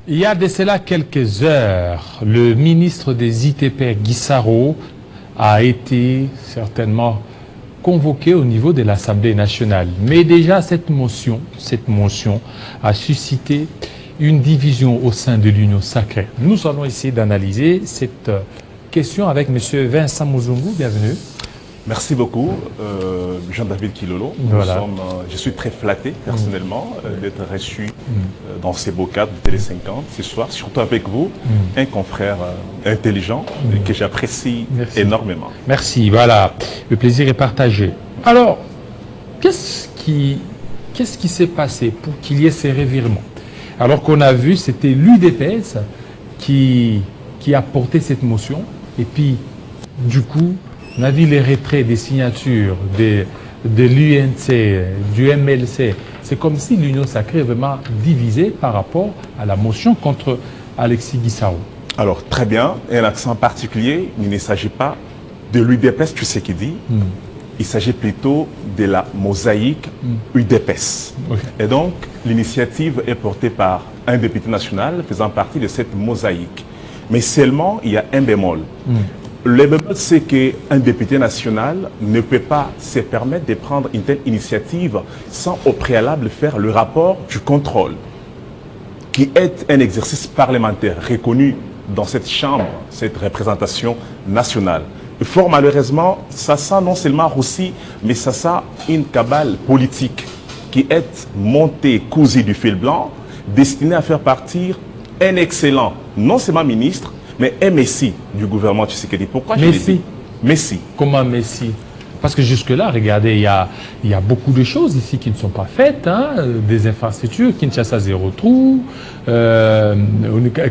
Il y a de cela quelques heures, le ministre des ITP, Guy Sarraut, a été certainement convoqué au niveau de l'Assemblée nationale. Mais déjà, cette motion a suscité une division au sein de l'Union sacrée. Nous allons essayer d'analyser cette question avec M. Vincent Muzungu. Bienvenue. Merci beaucoup, Jean-David Kilolo. Voilà. Je suis très flatté, personnellement, d'être reçu dans ces beaux cadres de Télé 50 ce soir, surtout avec vous, un confrère intelligent que j'apprécie énormément. Merci, voilà. Le plaisir est partagé. Alors, qu'est-ce qui s'est passé pour qu'il y ait ces revirements? Alors qu'on a vu, c'était l'UDPS qui a porté cette motion, et puis, du coup, on a vu les retraits des signatures de l'UNC, du MLC. C'est comme si l'Union sacrée est vraiment divisée par rapport à la motion contre Alexis Guy Sarraut. Alors, très bien. Et un accent particulier, il ne s'agit pas de l'UDPS, tu sais qui dit. Il s'agit plutôt de la mosaïque UDPS. Okay. Et donc, l'initiative est portée par un député national faisant partie de cette mosaïque. Mais seulement, il y a un bémol. Le bémol, c'est qu'un député national ne peut pas se permettre de prendre une telle initiative sans au préalable faire le rapport du contrôle, qui est un exercice parlementaire reconnu dans cette chambre, cette représentation nationale. Et fort malheureusement, ça sent non seulement roussi, mais ça sent une cabale politique qui est montée, cousue du fil blanc, destinée à faire partir un excellent, non seulement ministre, mais un Messie du gouvernement Tshisekedi. Pourquoi Messie? Messie. Comment Messie? Parce que jusque-là, regardez, il y a beaucoup de choses ici qui ne sont pas faites. Hein, des infrastructures, Kinshasa zéro trou,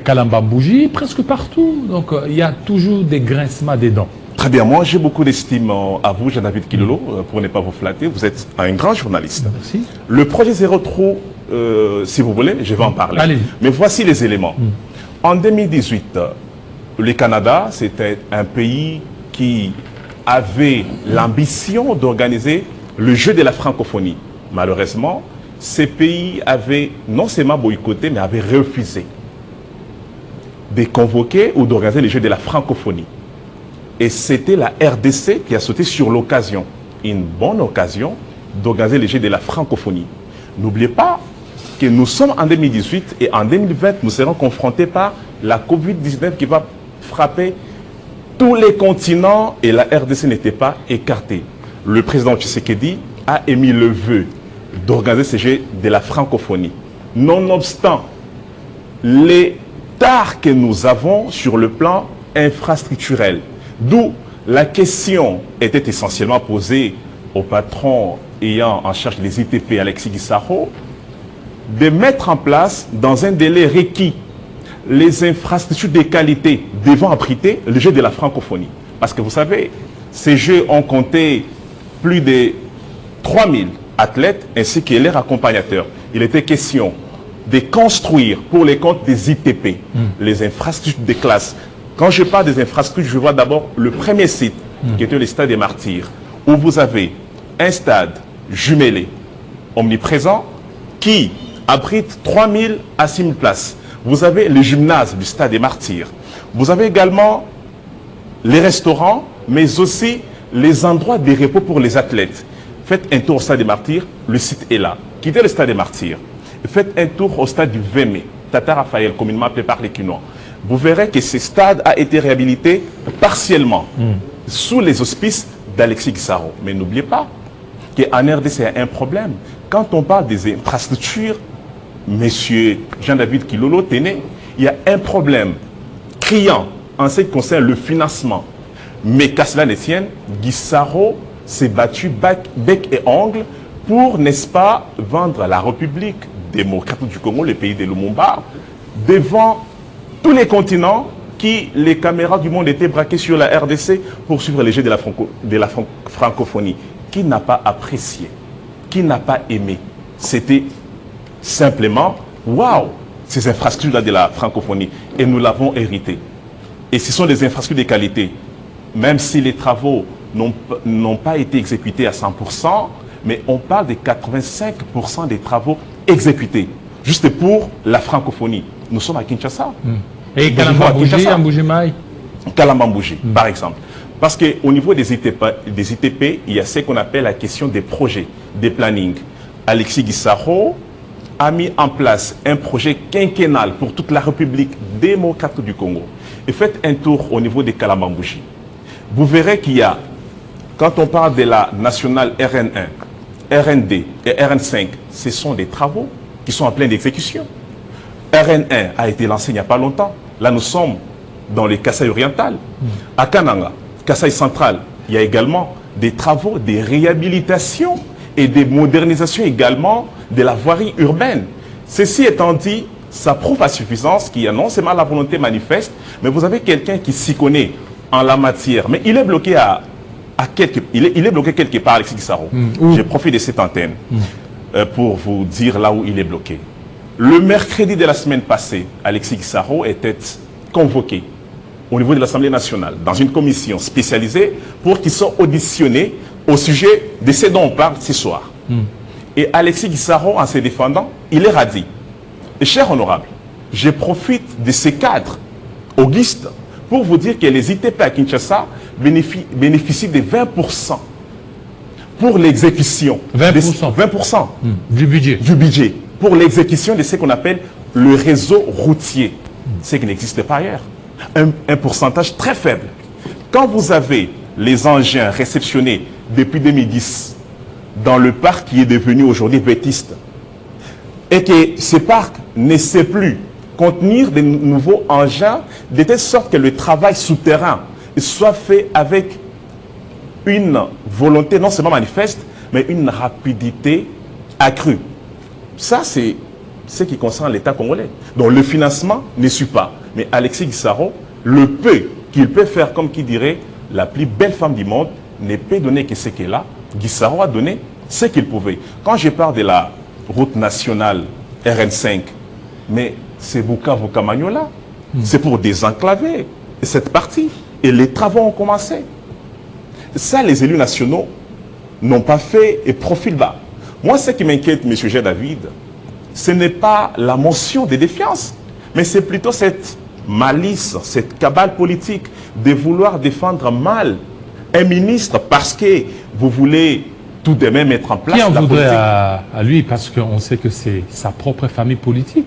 Kalambambouji, presque partout. Donc il y a toujours des grincements des dents. Très bien, moi j'ai beaucoup d'estime à vous, Jean-David Kilolo, pour ne pas vous flatter. Vous êtes un grand journaliste. Merci. Le projet zéro trou, si vous voulez, je vais en parler. Allez-y. Mais voici les éléments. En 2018, le Canada, c'était un pays qui avait l'ambition d'organiser le jeu de la francophonie. Malheureusement, ces pays avaient non seulement boycotté, mais avaient refusé de convoquer ou d'organiser le jeu de la francophonie. Et c'était la RDC qui a sauté sur l'occasion, une bonne occasion d'organiser le jeu de la francophonie. N'oubliez pas que nous sommes en 2018 et en 2020, nous serons confrontés par la COVID-19 qui va frapper tous les continents et la RDC n'était pas écartée. Le président Tshisekedi a émis le vœu d'organiser ce jeu de la francophonie. Nonobstant les tares que nous avons sur le plan infrastructurel, d'où la question était essentiellement posée au patron ayant en charge les ITP, Alexis Guy Sarraut, de mettre en place dans un délai requis les infrastructures de qualité devant abriter le jeu de la francophonie. Parce que vous savez, ces jeux ont compté plus de 3000 athlètes ainsi que leurs accompagnateurs. Il était question de construire pour les comptes des ITP les infrastructures de classe. Quand je parle des infrastructures, je vois d'abord le premier site qui était le stade des Martyrs, où vous avez un stade jumelé, omniprésent, qui abrite 3000 à 6000 places. Vous avez le gymnase du stade des Martyrs. Vous avez également les restaurants, mais aussi les endroits de repos pour les athlètes. Faites un tour au stade des Martyrs, le site est là. Quittez le stade des Martyrs. Faites un tour au stade du 20 mai, Tata Raphaël, communément appelé par les Quinois. Vous verrez que ce stade a été réhabilité partiellement sous les auspices d'Alexis Guy Sarraut. Mais n'oubliez pas qu'en RDC, il y a un problème. Quand on parle des infrastructures, Monsieur Jean-David Kilolo, tenez, il y a un problème criant en ce qui concerne le financement. Mais qu'à cela ne tienne, Guy Sarraut s'est battu bec et ongle pour, n'est-ce pas, vendre la République démocratique du Congo, le pays de Lumumba, devant tous les continents qui, les caméras du monde étaient braquées sur la RDC pour suivre les jeux de la francophonie. Qui n'a pas apprécié? Qui n'a pas aimé? C'était simplement, waouh, ces infrastructures-là de la francophonie. Et nous l'avons hérité. Et ce sont des infrastructures de qualité. Même si les travaux n'ont pas été exécutés à 100%, mais on parle de 85% des travaux exécutés. juste pour la francophonie. Nous sommes à Kinshasa. Et Kalambambouji, Amboujimaï. Kalambambouji, par exemple. Parce qu'au niveau des ITP, il y a ce qu'on appelle la question des projets, des plannings. Alexis Guissaro a mis en place un projet quinquennal pour toute la République démocratique du Congo. Et faites un tour au niveau des Kalambambouji. Vous verrez qu'il y a, quand on parle de la nationale RN1, RN2 et RN5, ce sont des travaux qui sont en pleine exécution. RN1 a été lancé il n'y a pas longtemps. Là, nous sommes dans les Kasaï oriental. À Kananga, Kasaï central, il y a également des travaux de réhabilitation et de modernisation également de la voirie urbaine. Ceci étant dit, ça prouve à suffisance qu'il y a non seulement la volonté manifeste, mais vous avez quelqu'un qui s'y connaît en la matière. Mais il est bloqué il est bloqué quelque part, Alexis Guissaro. Je profite de cette antenne pour vous dire là où il est bloqué. Le mercredi de la semaine passée, Alexis Guissaro était convoqué au niveau de l'Assemblée nationale dans une commission spécialisée pour qu'ils soient auditionnés au sujet de ce dont on parle ce soir. Et Alexis Guissaro, en se défendant, il est radis. Et cher honorable, je profite de ces cadres augustes pour vous dire que les ITP à Kinshasa bénéficient de 20% pour l'exécution. 20%, du budget. Du budget. Pour l'exécution de ce qu'on appelle le réseau routier. Ce qui n'existe pas ailleurs. Un pourcentage très faible. Quand vous avez les engins réceptionnés depuis 2010 dans le parc qui est devenu aujourd'hui vétiste et que ce parc ne sait plus contenir de nouveaux engins de telle sorte que le travail souterrain soit fait avec une volonté non seulement manifeste, mais une rapidité accrue. Ça, c'est ce qui concerne l'État congolais. Donc le financement ne suit pas. Mais Alexis Guissaro, le peu qu'il peut faire, comme qui dirait, la plus belle femme du monde, ne peut donner que ce qu'elle a. Guissaro a donné ce qu'il pouvait. Quand je parle de la route nationale RN5, mais c'est Bukavu-Kamanyola. C'est pour désenclaver cette partie. Et les travaux ont commencé. Ça, les élus nationaux n'ont pas fait et profil bas. Moi, ce qui m'inquiète, M. G. David, ce n'est pas la motion de défiance, mais c'est plutôt cette malice, cette cabale politique de vouloir défendre mal un ministre parce que vous voulez tout de même mettre en place la politique. Qui en voudrait à lui, parce qu'on sait que c'est sa propre famille politique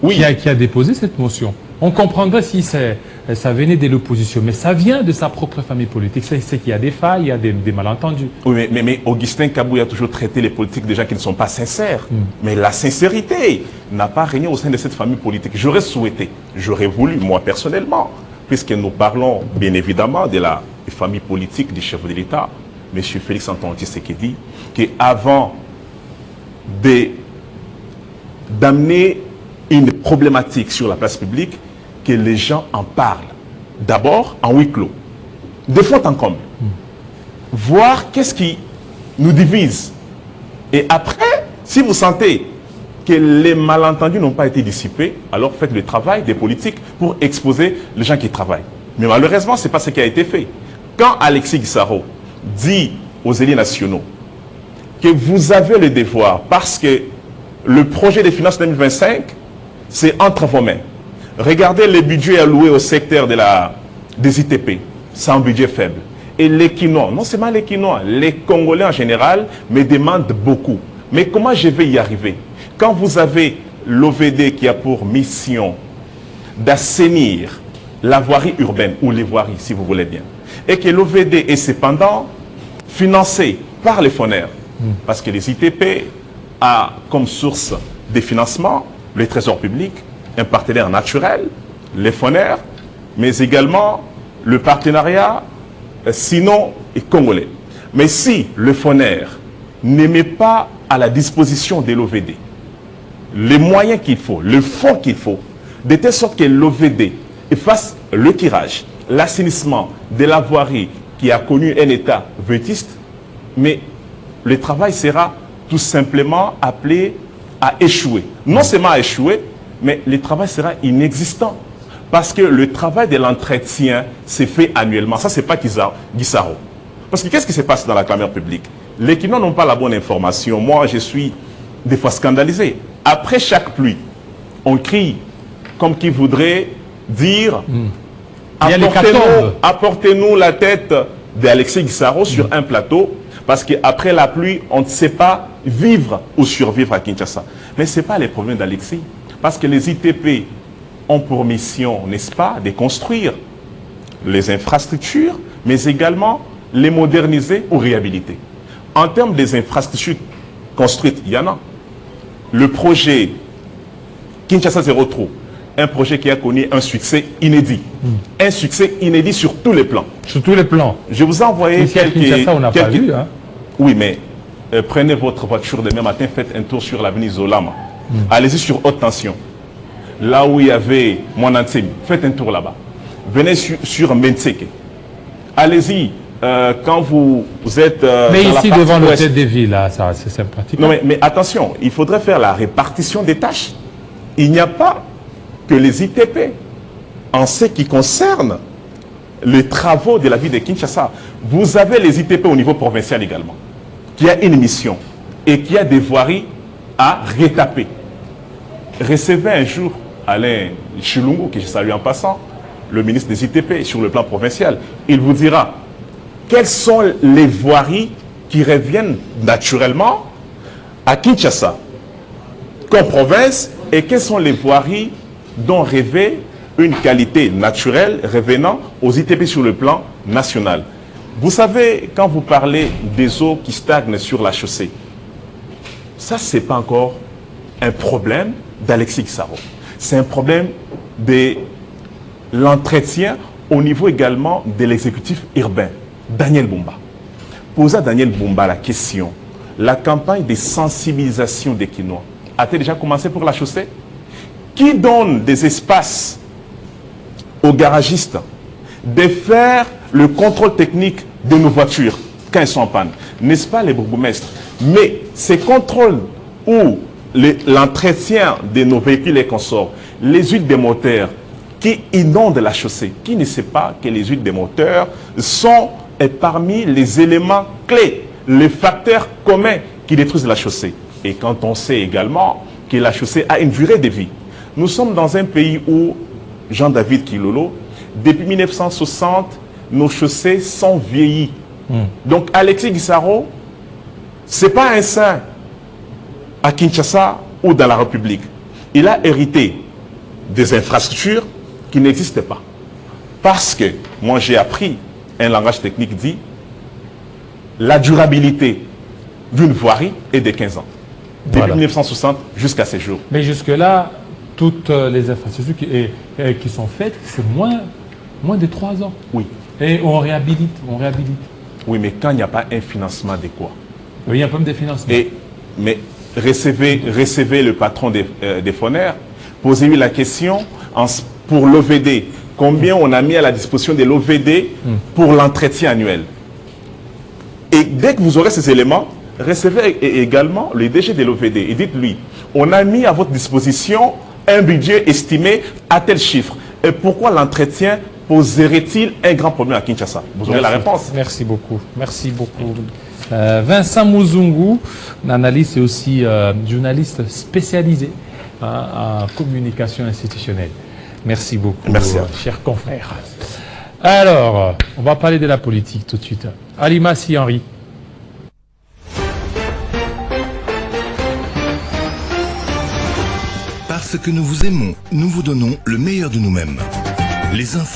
qui a déposé cette motion. On comprendrait si ça venait de l'opposition, mais ça vient de sa propre famille politique. C'est qu'il y a des failles, il y a des malentendus. Oui, mais Augustin Kabouya a toujours traité les politiques des gens qui ne sont pas sincères. Mais la sincérité n'a pas régné au sein de cette famille politique. J'aurais souhaité, j'aurais voulu, moi personnellement, puisque nous parlons bien évidemment de la famille politique du chef de l'État, M. Félix Antoine Tshisekedi, qu'avant d'amener une problématique sur la place publique, que les gens en parlent. D'abord, en huis clos. De fond en comble. Voir qu'est-ce qui nous divise. Et après, si vous sentez que les malentendus n'ont pas été dissipés, alors faites le travail des politiques pour exposer les gens qui travaillent. Mais malheureusement, ce n'est pas ce qui a été fait. Quand Alexis Guissaro dit aux élus nationaux que vous avez le devoir, parce que le projet des finances 2025, c'est entre vos mains. Regardez les budgets alloués au secteur des ITP. C'est un budget faible. Et les Quinois, non seulement les Quinois, les Congolais en général me demandent beaucoup. Mais comment je vais y arriver? Quand vous avez l'OVD qui a pour mission d'assainir la voirie urbaine, ou les voiries si vous voulez bien, et que l'OVD est cependant financé par les FONER, parce que les ITP a comme source de financement le Trésor public, un partenaire naturel, les FONER, mais également le partenariat sinon et congolais. Mais si le FONER ne met pas à la disposition de l'OVD les moyens qu'il faut, le fonds qu'il faut, de telle sorte que l'OVD fasse le tirage, l'assainissement de la voirie qui a connu un état vétuste, mais le travail sera tout simplement appelé à échouer. Non seulement à échouer, mais le travail sera inexistant. Parce que le travail de l'entretien s'est fait annuellement. Ça, ce n'est pas Guissaro. Parce que qu'est-ce qui se passe dans la clameur publique? Les Quinois n'ont pas la bonne information. Moi, je suis des fois scandalisé. après chaque pluie, on crie comme qui voudrait dire apportez-nous la tête d'Alexis Gisaro sur un plateau, parce qu'après la pluie, on ne sait pas vivre ou survivre à Kinshasa. Mais ce n'est pas les problèmes d'Alexis, parce que les ITP ont pour mission, n'est-ce pas, de construire les infrastructures, mais également les moderniser ou réhabiliter. En termes des infrastructures construites, il y en a. Le projet Kinshasa Zéro Trou, un projet qui a connu un succès inédit. Un succès inédit sur tous les plans. Sur tous les plans. Je vous ai envoyé Kinshasa, on n'a pas vu. Hein. Oui, mais prenez votre voiture demain matin, faites un tour sur l'avenue Zolama. Allez-y sur haute tension. Là où il y avait Mwanantsemi, faites un tour là-bas. Venez sur Menseke. Allez-y. Quand vous êtes mais ici devant l'hôtel des villes, là, c'est sympathique. Non, mais attention, il faudrait faire la répartition des tâches. Il n'y a pas que les ITP en ce qui concerne les travaux de la ville de Kinshasa. Vous avez les ITP au niveau provincial également, qui a une mission et qui a des voiries à rétaper. Recevez un jour Alain Chilungu, que je salue en passant, le ministre des ITP sur le plan provincial. Il vous dira quelles sont les voiries qui reviennent naturellement à Kinshasa comme province et quelles sont les voiries dont rêvait une qualité naturelle revenant aux ITP sur le plan national. Vous savez, quand vous parlez des eaux qui stagnent sur la chaussée, ça, ce n'est pas encore un problème d'Alexis Gisaro. C'est un problème de l'entretien au niveau également de l'exécutif urbain. Daniel Bumba. Posez à Daniel Bumba la question. La campagne de sensibilisation des Kinois a-t-elle déjà commencé pour la chaussée? Qui donne des espaces aux garagistes de faire le contrôle technique de nos voitures quand elles sont en panne? N'est-ce pas les bourgmestres? Mais ces contrôles ou l'entretien de nos véhicules et consorts, les huiles des moteurs qui inondent la chaussée, qui ne sait pas que les huiles des moteurs sont parmi les éléments clés, les facteurs communs qui détruisent la chaussée. Et quand on sait également que la chaussée a une durée de vie. Nous sommes dans un pays où, Jean-David Kilolo, depuis 1960, nos chaussées sont vieillies. Donc Alexis Gisaro, ce n'est pas un saint à Kinshasa ou dans la République. Il a hérité des infrastructures qui n'existaient pas. Parce que, moi j'ai appris, un langage technique dit, la durabilité d'une voirie est de 15 ans. Depuis 1960 jusqu'à ces jours. Mais jusque-là, toutes les infrastructures qui sont faites, c'est moins de 3 ans. Oui. Et on réhabilite. Oui, mais quand il n'y a pas un financement adéquat. Oui, il y a un problème de financement. Mais recevez le patron des Foner, posez-lui la question pour l'OVD. Combien on a mis à la disposition de l'OVD pour l'entretien annuel? Et dès que vous aurez ces éléments, recevez également le DG de l'OVD et dites-lui, on a mis à votre disposition un budget estimé à tel chiffre. Et pourquoi l'entretien poserait-il un grand problème à Kinshasa? Vous aurez la réponse. Merci beaucoup. Merci beaucoup. Vincent Muzungu, analyste et aussi journaliste spécialisé en communication institutionnelle. Merci beaucoup, chers confrères. Alors, on va parler de la politique tout de suite. Alimassi Henry. Parce que nous vous aimons, nous vous donnons le meilleur de nous-mêmes. Les infos.